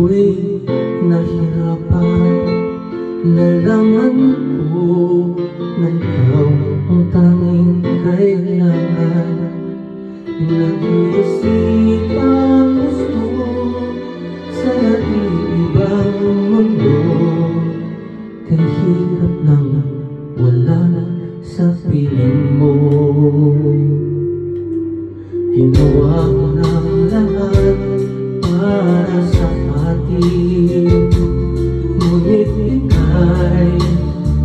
ako'y nahirapan, nalaman ko na ikaw ang tanging kailangan. Nag-iisip ang gusto sa ibang mundo, kay hirap nang wala sa piling mo. Ginawa ko ng lahat para sa atin, ngunit ika'y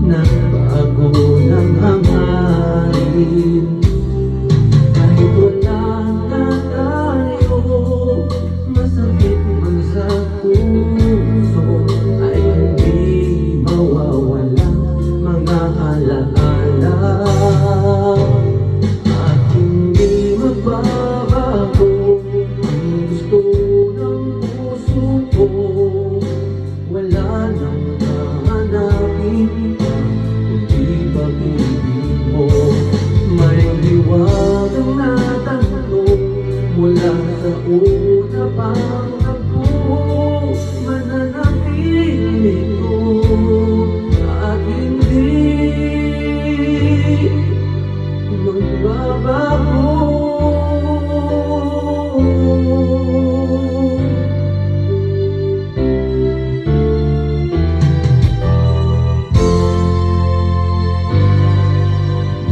nagbago ng hangarin. Kahit wala na tayo, masakit man sa puso, ay hindi mawawala mga alaala. At hindi magbabago ang gusto ng puso ko, wala nang hahanapin kundi pag-ibig mo. May liwanag na tanto mula sa una pang nagbuo, mananatili ito at hindi magbabago.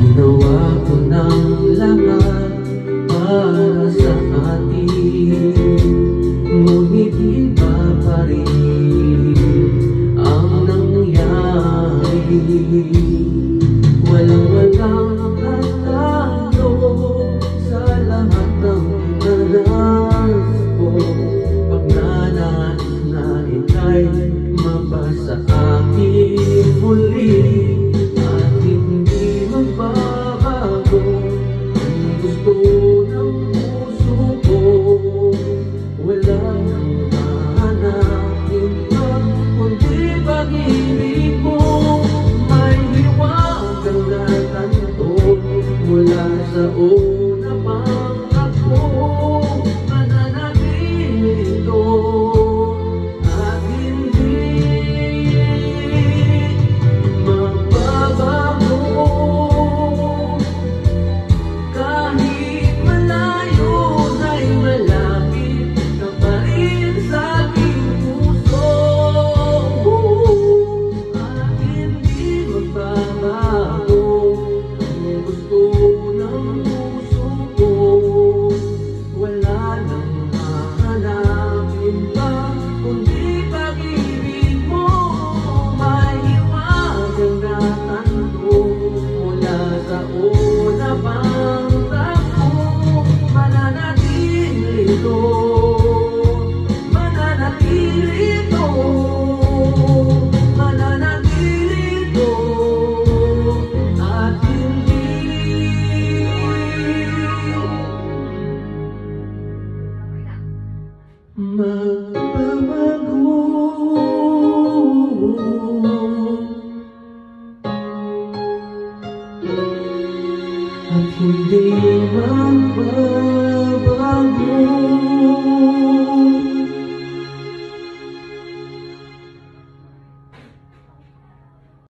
Ginawa ko ng lahat para sa atin, ngunit iba pa rin ang nangyari. Walang katalo sa lahat ng pinalas ko, pag nanais na ika'y mabasa akin.